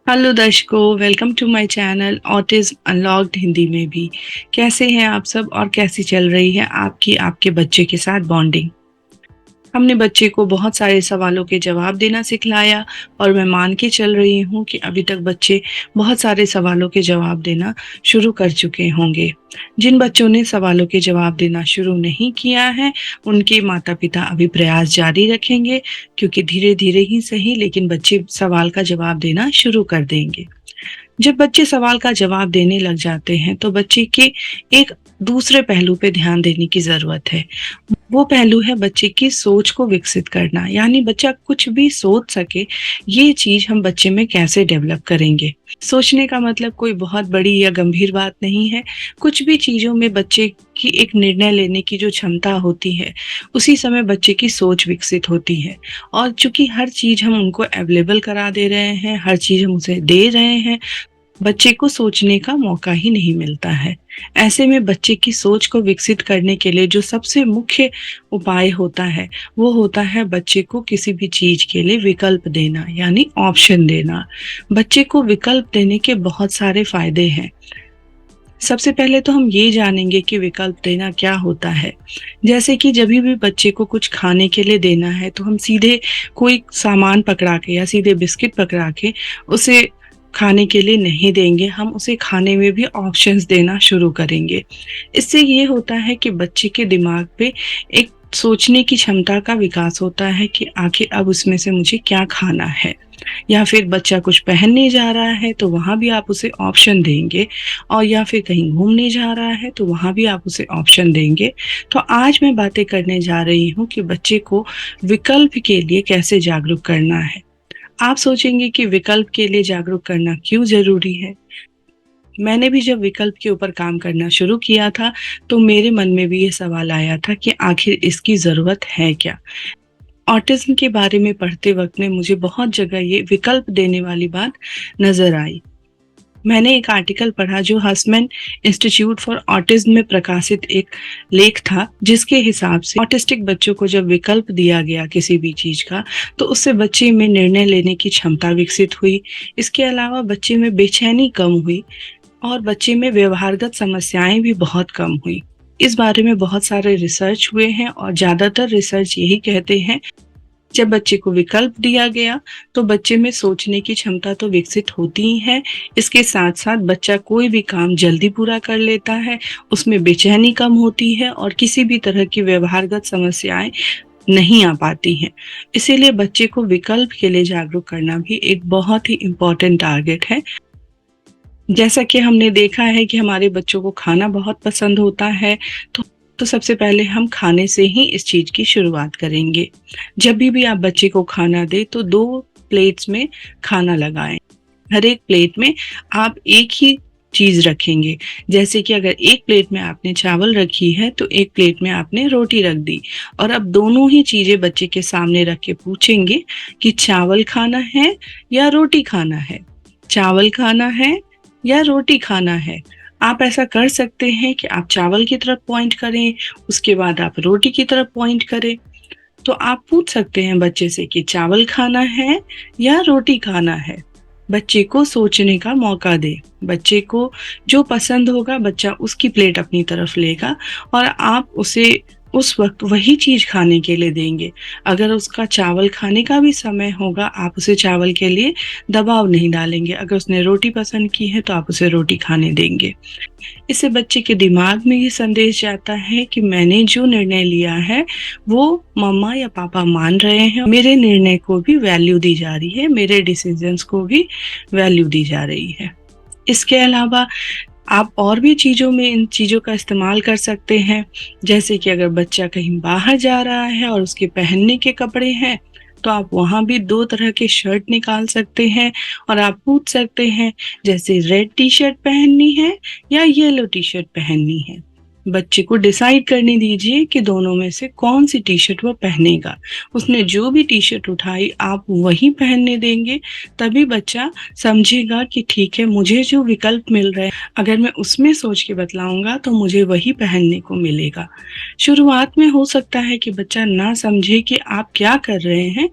Hello दर्शकों, welcome to my channel autism unlocked Hindi में भी। कैसे हैं आप सब और कैसी चल रही है आपकी आपके बच्चे के साथ बॉन्डिंग। हमने बच्चे को बहुत सारे सवालों के जवाब देना सिखलाया और मैं मान के चल रही हूँ कि अभी तक बच्चे बहुत सारे सवालों के जवाब देना शुरू कर चुके होंगे। जिन बच्चों ने सवालों के जवाब देना शुरू नहीं किया है, उनके माता पिता अभी प्रयास जारी रखेंगे, क्योंकि धीरे धीरे ही सही लेकिन बच्चे सवाल का जवाब देना शुरू कर देंगे। जब बच्चे सवाल का जवाब देने लग जाते हैं तो बच्चे के एक दूसरे पहलू पे ध्यान देने की जरूरत है। वो पहलू है बच्चे की सोच को विकसित करना, यानी बच्चा कुछ भी सोच सके। ये चीज हम बच्चे में कैसे डेवलप करेंगे। सोचने का मतलब कोई बहुत बड़ी या गंभीर बात नहीं है। कुछ भी चीजों में बच्चे की एक निर्णय लेने की जो क्षमता होती है, उसी समय बच्चे की सोच विकसित होती है। और चूंकि हर चीज हम उनको अवेलेबल करा दे रहे हैं, हर चीज हम उसे दे रहे हैं, बच्चे को सोचने का मौका ही नहीं मिलता है। ऐसे में बच्चे की सोच को विकसित करने के लिए जो सबसे मुख्य उपाय होता है, वो होता है बच्चे को किसी भी चीज के लिए विकल्प देना, यानी ऑप्शन देना। बच्चे को विकल्प देने के बहुत सारे फायदे हैं। सबसे पहले तो हम ये जानेंगे कि विकल्प देना क्या होता है। जैसे कि जब भी बच्चे को कुछ खाने के लिए देना है तो हम सीधे कोई सामान पकड़ा के या सीधे बिस्किट पकड़ा के उसे खाने के लिए नहीं देंगे। हम उसे खाने में भी ऑप्शंस देना शुरू करेंगे। इससे ये होता है कि बच्चे के दिमाग पे एक सोचने की क्षमता का विकास होता है कि आखिर अब उसमें से मुझे क्या खाना है। या फिर बच्चा कुछ पहनने जा रहा है तो वहां भी आप उसे ऑप्शन देंगे, और या फिर कहीं घूमने जा रहा है तो वहां भी आप उसे ऑप्शन देंगे। तो आज मैं बातें करने जा रही हूँ कि बच्चे को विकल्प के लिए कैसे जागरूक करना है। आप सोचेंगे कि विकल्प के लिए जागरूक करना क्यों जरूरी है। मैंने भी जब विकल्प के ऊपर काम करना शुरू किया था तो मेरे मन में भी ये सवाल आया था कि आखिर इसकी जरूरत है क्या। ऑटिज्म के बारे में पढ़ते वक्त में मुझे बहुत जगह ये विकल्प देने वाली बात नजर आई। मैंने एक आर्टिकल पढ़ा जो हसमैन इंस्टीट्यूट फॉर ऑटिज्म में प्रकाशित एक लेख था, जिसके हिसाब से ऑटिस्टिक बच्चों को जब विकल्प दिया गया किसी भी चीज का, तो उससे बच्चे में निर्णय लेने की क्षमता विकसित हुई। इसके अलावा बच्चे में बेचैनी कम हुई और बच्चे में व्यवहारगत समस्याएं भी बहुत कम हुई। इस बारे में बहुत सारे रिसर्च हुए हैं और ज्यादातर रिसर्च यही कहते हैं, जब बच्चे को विकल्प दिया गया तो बच्चे में सोचने की क्षमता तो विकसित होती ही है। इसके साथ साथ बच्चा कोई भी काम जल्दी पूरा कर लेता है, उसमें बेचैनी कम होती है और किसी भी तरह की व्यवहारगत समस्याएं नहीं आ पाती हैं। इसीलिए बच्चे को विकल्प के लिए जागरूक करना भी एक बहुत ही इम्पोर्टेंट टारगेट है। जैसा कि हमने देखा है कि हमारे बच्चों को खाना बहुत पसंद होता है, तो सबसे पहले हम खाने से ही इस चीज की शुरुआत करेंगे। जब भी आप बच्चे को खाना दे तो 2 प्लेट्स में खाना लगाएं। हर एक प्लेट में आप एक ही चीज रखेंगे। जैसे कि अगर एक प्लेट में आपने चावल रखी है तो एक प्लेट में आपने रोटी रख दी, और अब दोनों ही चीजें बच्चे के सामने रख के पूछेंगे कि चावल खाना है या रोटी खाना है, चावल खाना है या रोटी खाना है। आप ऐसा कर सकते हैं कि आप चावल की तरफ पॉइंट करें, उसके बाद आप रोटी की तरफ पॉइंट करें। तो आप पूछ सकते हैं बच्चे से कि चावल खाना है या रोटी खाना है। बच्चे को सोचने का मौका दे। बच्चे को जो पसंद होगा बच्चा उसकी प्लेट अपनी तरफ लेगा और आप उसे उस वक्त वही चीज खाने के लिए देंगे। अगर उसका चावल खाने का भी समय होगा, आप उसे चावल के लिए दबाव नहीं डालेंगे। अगर उसने रोटी पसंद की है तो आप उसे रोटी खाने देंगे। इससे बच्चे के दिमाग में ये संदेश जाता है कि मैंने जो निर्णय लिया है वो मम्मा या पापा मान रहे हैं, मेरे निर्णय को भी वैल्यू दी जा रही है, मेरे डिसीजंस को भी वैल्यू दी जा रही है। इसके अलावा आप और भी चीजों में इन चीजों का इस्तेमाल कर सकते हैं। जैसे कि अगर बच्चा कहीं बाहर जा रहा है और उसके पहनने के कपड़े हैं, तो आप वहां भी 2 तरह के शर्ट निकाल सकते हैं और आप पूछ सकते हैं जैसे रेड टी शर्ट पहननी है या येलो टी शर्ट पहननी है। बच्चे को डिसाइड करने दीजिए कि दोनों में से कौन सी टी शर्ट वो पहनेगा। उसने जो भी टी शर्ट उठाई आप वही पहनने देंगे, तभी बच्चा समझेगा कि ठीक है, मुझे जो विकल्प मिल रहे हैं अगर मैं उसमें सोच के बतलाऊंगा तो मुझे वही पहनने को मिलेगा। शुरुआत में हो सकता है कि बच्चा ना समझे कि आप क्या कर रहे हैं,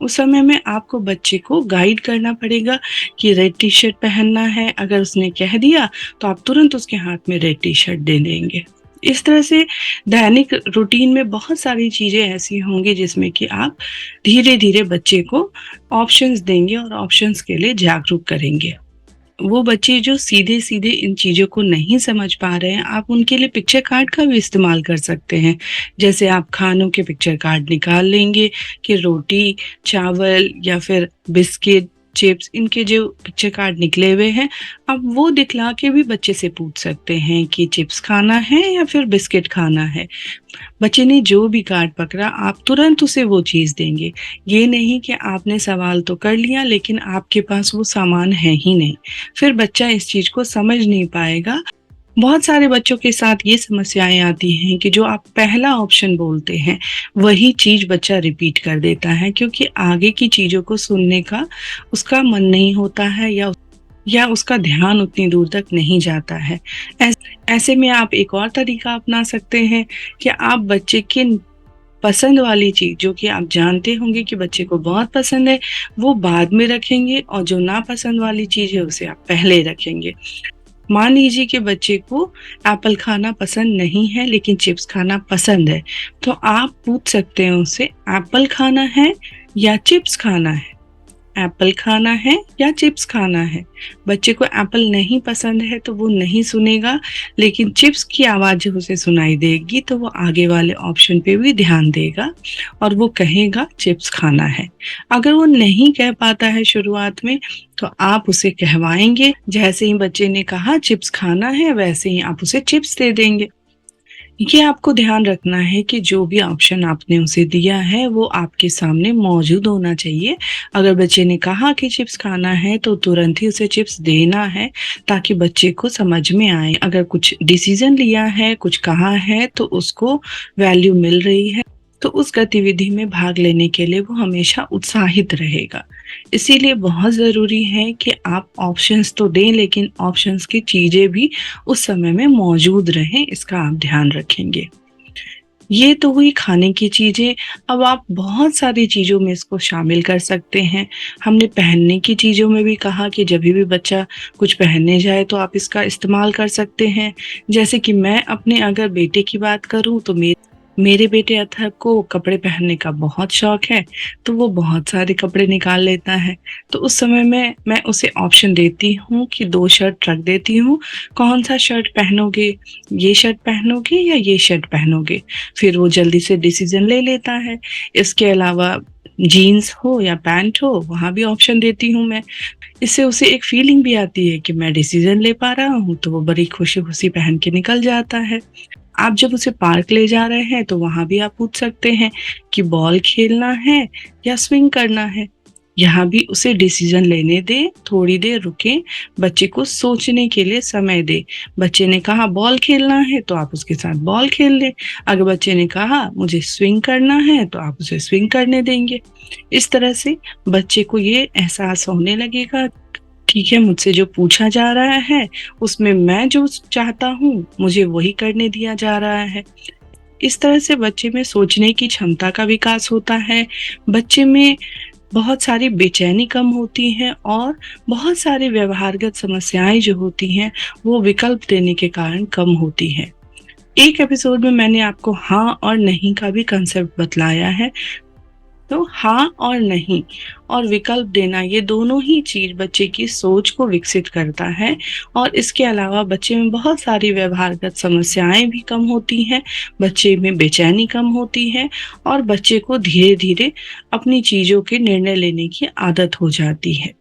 उस समय में आपको बच्चे को गाइड करना पड़ेगा कि रेड टी-शर्ट पहनना है। अगर उसने कह दिया तो आप तुरंत उसके हाथ में रेड टी-शर्ट दे देंगे। इस तरह से दैनिक रूटीन में बहुत सारी चीज़ें ऐसी होंगी जिसमें कि आप धीरे-धीरे बच्चे को ऑप्शंस देंगे और ऑप्शंस के लिए जागरूक करेंगे। वो बच्चे जो सीधे-सीधे इन चीज़ों को नहीं समझ पा रहे हैं, आप उनके लिए पिक्चर कार्ड का भी इस्तेमाल कर सकते हैं। जैसे आप खानों के पिक्चर कार्ड निकाल लेंगे कि रोटी, चावल या फिर बिस्किट, चिप्स इनके जो पिक्चर कार्ड निकले हुए हैं, आप वो दिखला के भी बच्चे से पूछ सकते हैं कि चिप्स खाना है या फिर बिस्किट खाना है। बच्चे ने जो भी कार्ड पकड़ा आप तुरंत उसे वो चीज़ देंगे। ये नहीं कि आपने सवाल तो कर लिया लेकिन आपके पास वो सामान है ही नहीं। फिर बच्चा इस चीज़ को समझ नहीं पाएगा। बहुत सारे बच्चों के साथ ये समस्याएँ आती हैं कि जो आप पहला ऑप्शन बोलते हैं, वही चीज़ बच्चा रिपीट कर देता है क्योंकि आगे की चीज़ों को सुनने का उसका मन नहीं होता है या उसका ध्यान उतनी दूर तक नहीं जाता है। ऐसे में आप एक और तरीका अपना सकते हैं कि आप बच्चे के पसंद वाली चीज़ जो कि आप जानते होंगे कि बच्चे को बहुत पसंद है, वो बाद में रखेंगे और जो नापसंद वाली चीज़ है उसे आप पहले रखेंगे। मान लीजिए कि बच्चे को एप्पल खाना पसंद नहीं है लेकिन चिप्स खाना पसंद है, तो आप पूछ सकते हैं उससे एप्पल खाना है या चिप्स खाना है? एप्पल खाना है या चिप्स खाना है? बच्चे को एप्पल नहीं पसंद है तो वो नहीं सुनेगा, लेकिन चिप्स की आवाज़ जब उसे सुनाई देगी तो वो आगे वाले ऑप्शन पे भी ध्यान देगा और वो कहेगा चिप्स खाना है। अगर वो नहीं कह पाता है शुरुआत में तो आप उसे कहवाएँगे, जैसे ही बच्चे ने कहा चिप्स खाना है वैसे ही आप उसे चिप्स दे देंगे। ये आपको ध्यान रखना है कि जो भी ऑप्शन आपने उसे दिया है वो आपके सामने मौजूद होना चाहिए। अगर बच्चे ने कहा कि चिप्स खाना है तो तुरंत ही उसे चिप्स देना है ताकि बच्चे को समझ में आए। अगर कुछ डिसीज़न लिया है, कुछ कहा है तो उसको वैल्यू मिल रही है, तो उस गतिविधि में भाग लेने के लिए वो हमेशा उत्साहित रहेगा। इसीलिए बहुत ज़रूरी है कि आप ऑप्शंस तो दें लेकिन ऑप्शंस की चीज़ें भी उस समय में मौजूद रहें, इसका आप ध्यान रखेंगे। ये तो हुई खाने की चीज़ें, अब आप बहुत सारी चीज़ों में इसको शामिल कर सकते हैं। हमने पहनने की चीज़ों में भी कहा कि जभी भी बच्चा कुछ पहनने जाए तो आप इसका इस्तेमाल कर सकते हैं। जैसे कि मैं अपने अगर बेटे की बात करूँ तो मेरे बेटे अथर्व को कपड़े पहनने का बहुत शौक है, तो वो बहुत सारे कपड़े निकाल लेता है। तो उस समय में मैं उसे ऑप्शन देती हूँ कि 2 शर्ट रख देती हूँ, कौन-सा शर्ट पहनोगे? ये शर्ट पहनोगे या ये शर्ट पहनोगे? फिर वो जल्दी से डिसीज़न ले लेता है। इसके अलावा जीन्स हो या पैंट हो, वहाँ भी ऑप्शन देती हूँ मैं। इससे उसे एक फीलिंग भी आती है कि मैं डिसीज़न ले पा रहा हूँ, तो वो बड़ी खुशी-खुशी पहन के निकल जाता है। आप जब उसे पार्क ले जा रहे हैं तो वहाँ भी आप पूछ सकते हैं कि बॉल खेलना है या स्विंग करना है? यहाँ भी उसे डिसीज़न लेने दें, थोड़ी देर रुकें, बच्चे को सोचने के लिए समय दें। बच्चे ने कहा बॉल खेलना है तो आप उसके साथ बॉल खेल लें। अगर बच्चे ने कहा मुझे स्विंग करना है तो आप उसे स्विंग करने देंगे। इस तरह से बच्चे को ये एहसास होने लगेगा, ठीक है, मुझसे जो पूछा जा रहा है, उसमें मैं जो चाहता हूँ, मुझे वही करने दिया जा रहा है। इस तरह से बच्चे में सोचने की क्षमता का विकास होता है, बच्चे में बहुत सारी बेचैनी कम होती है और बहुत सारी व्यवहारगत समस्याएँ जो होती हैं, वो विकल्प देने के कारण कम होती हैं। एक एपिसोड में मैंने आपको हाँ और नहीं का भी कांसेप्ट बतलाया है। तो हाँ और नहीं और विकल्प देना ये दोनों ही चीज़ बच्चे की सोच को विकसित करता है और इसके अलावा बच्चे में बहुत सारी व्यवहारगत समस्याएँ भी कम होती हैं, बच्चे में बेचैनी कम होती है और बच्चे को धीरे-धीरे अपनी चीज़ों के निर्णय लेने की आदत हो जाती है।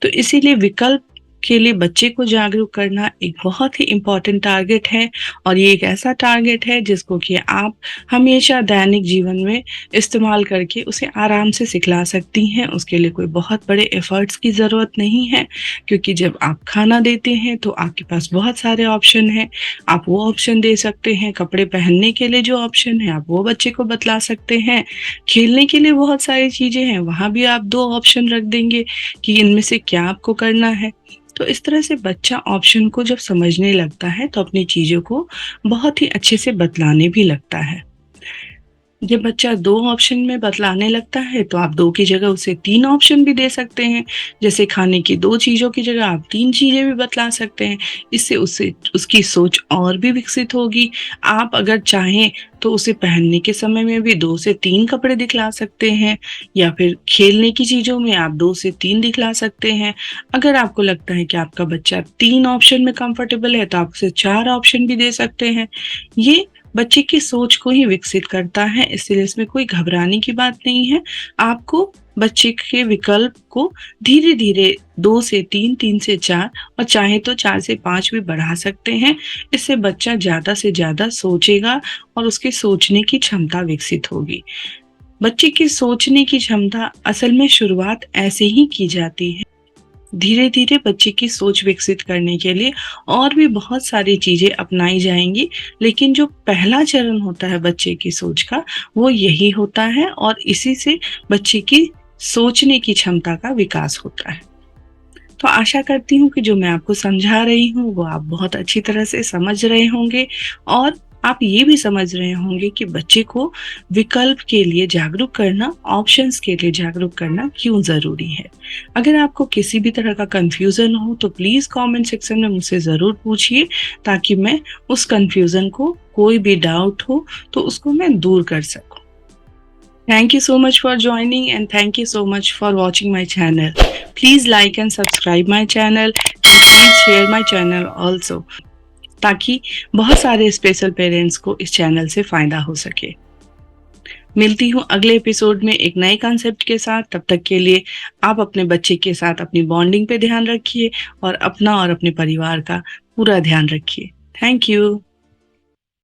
तो इसीलिए विकल्प के लिए बच्चे को जागरूक करना एक बहुत ही इम्पोर्टेंट टारगेट है और ये एक ऐसा टारगेट है जिसको कि आप हमेशा दैनिक जीवन में इस्तेमाल करके उसे आराम से सिखला सकती हैं। उसके लिए कोई बहुत बड़े एफर्ट्स की ज़रूरत नहीं है क्योंकि जब आप खाना देते हैं तो आपके पास बहुत सारे ऑप्शन हैं। आप वो ऑप्शन दे सकते हैं, कपड़े पहनने के लिए जो ऑप्शन है आप वो बच्चे को बतला सकते हैं। खेलने के लिए बहुत सारी चीज़ें हैं, वहाँ भी आप 2 ऑप्शन रख देंगे कि इनमें से क्या आपको करना है। तो इस तरह से बच्चा ऑप्शन को जब समझने लगता है तो अपनी चीज़ों को बहुत ही अच्छे से बतलाने भी लगता है। जब बच्चा 2 ऑप्शन में बतलाने लगता है, तो आप 2 की जगह उसे 3 ऑप्शन भी दे सकते हैं। जैसे खाने की 2 चीज़ों की जगह आप 3 चीज़ें भी बतला सकते हैं। इससे उससे उसकी सोच और भी विकसित होगी। आप अगर चाहें तो उसे पहनने के समय में भी 2 से 3 कपड़े दिखला सकते हैं, या फिर खेलने की चीज़ों में आप 2 से 3 दिखला सकते हैं। अगर आपको लगता है कि आपका बच्चा 3 ऑप्शन में कंफर्टेबल है, तो आप उसे 4 ऑप्शन भी दे सकते हैं। ये बच्चे की सोच को ही विकसित करता है, इसलिए इसमें कोई घबराने की बात नहीं है। आपको बच्चे के विकल्प को धीरे-धीरे 2 से 3, 3 से 4 और चाहे तो 4 से 5 भी बढ़ा सकते हैं। इससे बच्चा ज़्यादा से ज़्यादा सोचेगा और उसकी सोचने की क्षमता विकसित होगी। बच्चे की सोचने की क्षमता असल में शुरुआत ऐसे ही की जाती है। धीरे-धीरे बच्चे की सोच विकसित करने के लिए और भी बहुत सारी चीज़ें अपनाई जाएँगी, लेकिन जो पहला चरण होता है बच्चे की सोच का, वो यही होता है और इसी से बच्चे की सोचने की क्षमता का विकास होता है। तो आशा करती हूँ कि जो मैं आपको समझा रही हूँ, वो आप बहुत अच्छी तरह से समझ रहे होंगे और आप ये भी समझ रहे होंगे कि बच्चे को विकल्प के लिए जागरूक करना, ऑप्शंस के लिए जागरूक करना क्यों ज़रूरी है। अगर आपको किसी भी तरह का कन्फ्यूज़न हो, तो प्लीज़ कमेंट सेक्शन में मुझसे ज़रूर पूछिए, ताकि मैं उस कन्फ्यूज़न को, कोई भी डाउट हो, तो उसको मैं दूर कर सकूँ। Thank you so much for joining and thank you so much for watching my channel. Please like and subscribe my channel and please share my channel also, ताकि बहुत सारे स्पेशल पेरेंट्स को इस चैनल से फ़ायदा हो सके। मिलती हूँ अगले एपिसोड में एक नए कॉन्सेप्ट के साथ। तब तक के लिए आप अपने बच्चे के साथ अपनी बॉन्डिंग पे ध्यान रखिए और अपना और अपने परिवार का पूरा ध्यान रखिए। Thank you.